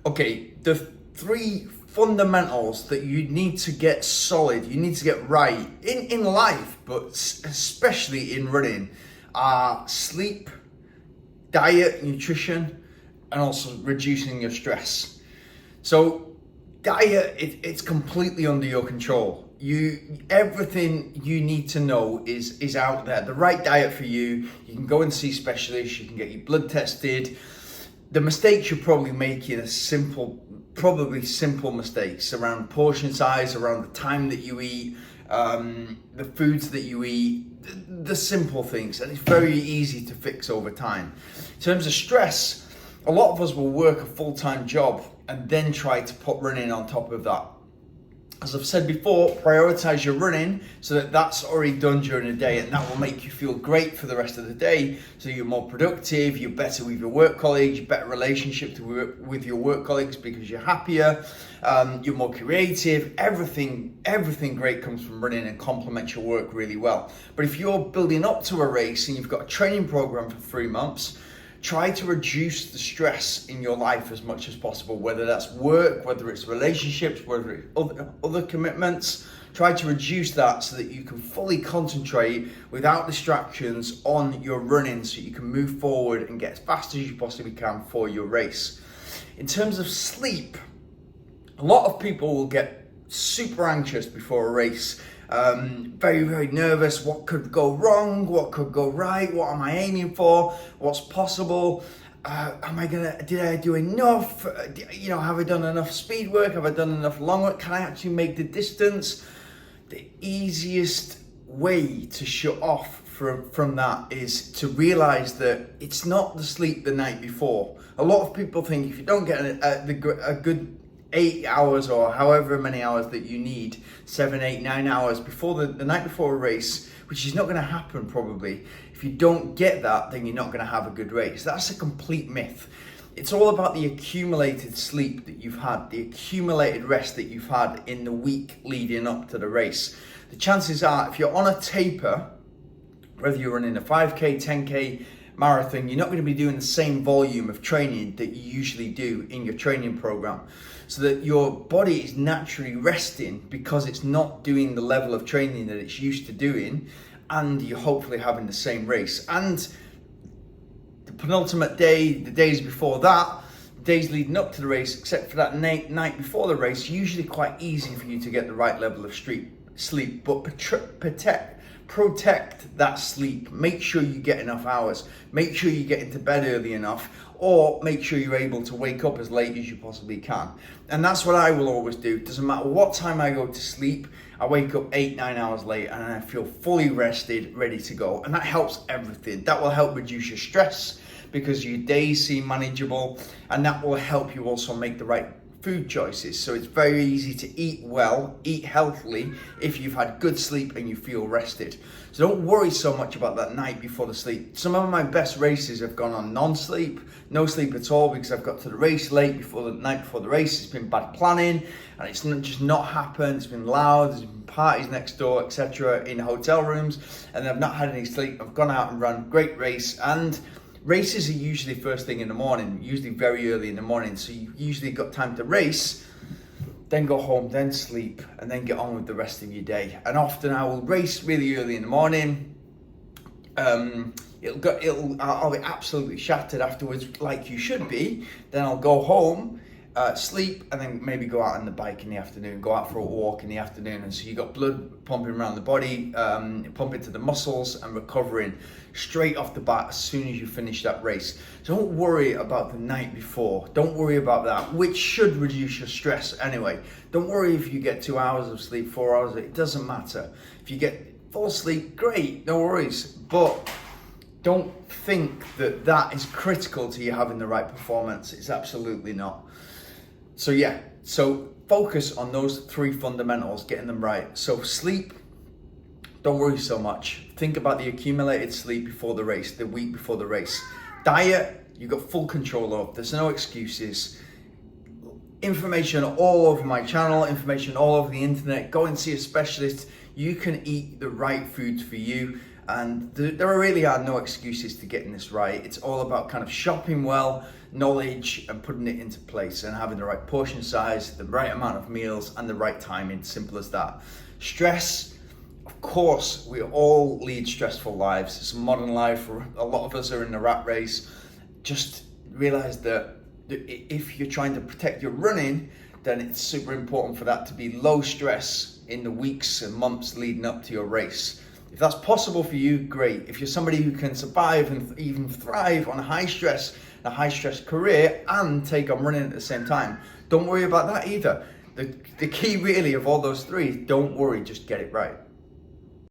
Okay, the three fundamentals that you need to get solid, you need to get right in life, but especially in running, are sleep, diet, nutrition, and also reducing your stress. So diet, it's completely under your control. Everything you need to know is out there. The right diet for you. You can go and see specialists, you can get your blood tested. The mistakes you're probably making are probably simple mistakes around portion size, around the time that you eat, the foods that you eat, the simple things, and it's very easy to fix over time. In terms of stress, a lot of us will work a full-time job and then try to put running on top of that. As I've said before, prioritize your running so that that's already done during the day, and that will make you feel great for the rest of the day. So you're more productive, you're better with your work colleagues, you're better relationship with your work colleagues because you're happier, you're more creative. Everything great comes from running and complements your work really well. But if you're building up to a race and you've got a training program for 3 months, try to reduce the stress in your life as much as possible, whether that's work, whether it's relationships, whether it's other commitments. Try to reduce that so that you can fully concentrate without distractions on your running so you can move forward and get as fast as you possibly can for your race. In terms of sleep, a lot of people will get super anxious before a race. Very, very nervous. What could go wrong? What could go right? What am I aiming for? What's possible? Did I do enough? Have I done enough speed work? Have I done enough long work? Can I actually make the distance? The easiest way to shut off from that is to realize that it's not the sleep the night before. A lot of people think if you don't get a good 8 hours or however many hours that you need, 7, 8, 9 hours before the night before a race, which is not going to happen probably. If you don't get that, then you're not going to have a good race. That's a complete myth. It's all about the accumulated sleep that you've had, the accumulated rest that you've had in the week leading up to the race. The chances are, if you're on a taper, whether you're running a 5K, 10K, marathon, you're not going to be doing the same volume of training that you usually do in your training program, so that your body is naturally resting because it's not doing the level of training that it's used to doing, and you're hopefully having the same race. And the penultimate day, the days before that, the days leading up to the race, except for that night before the race, usually quite easy for you to get the right level of sleep, but protect that sleep. Make sure you get enough hours. Make sure you get into bed early enough, or make sure you're able to wake up as late as you possibly can. And that's what I will always do. It doesn't matter what time I go to sleep, I wake up 8, 9 hours late and I feel fully rested, ready to go. And that helps everything. That will help reduce your stress because your days seem manageable, and that will help you also make the right food choices. So it's very easy to eat well, eat healthily if you've had good sleep and you feel rested. So don't worry so much about that night before the sleep. Some of my best races have gone on non-sleep, no sleep at all, because I've got to the race late before the night before the race. It's been bad planning and it's just not happened. It's been loud, there's been parties next door, etc. in hotel rooms, and I've not had any sleep. I've gone out and run, great race. And races are usually first thing in the morning, usually very early in the morning. So you've usually got time to race, then go home, then sleep, and then get on with the rest of your day. And often I will race really early in the morning. I'll be absolutely shattered afterwards, like you should be. Then I'll go home, sleep, and then maybe go out on the bike in the afternoon, go out for a walk in the afternoon. And so you got blood pumping around the body, pumping to the muscles and recovering straight off the bat as soon as you finish that race. So don't worry about the night before. Don't worry about that, which should reduce your stress anyway. Don't worry if you get 2 hours of sleep, 4 hours, it doesn't matter. If you get full sleep, great, no worries. But don't think that that is critical to you having the right performance. It's absolutely not. So focus on those 3 fundamentals, getting them right. So sleep, don't worry so much. Think about the accumulated sleep before the race, the week before the race. Diet, you've got full control of. There's no excuses. Information all over my channel, information all over the internet. Go and see a specialist. You can eat the right foods for you. And there really are no excuses to getting this right. It's all about kind of shopping well, knowledge, and putting it into place, and having the right portion size, the right amount of meals, and the right timing. Simple as that. Stress, of course, we all lead stressful lives. It's a modern life. A lot of us are in the rat race. Just realize that if you're trying to protect your running, then it's super important for that to be low stress in the weeks and months leading up to your race. If that's possible for you, great. If you're somebody who can survive and even thrive on a high stress career and take on running at the same time, don't worry about that either. The key really of all those three, don't worry, just get it right.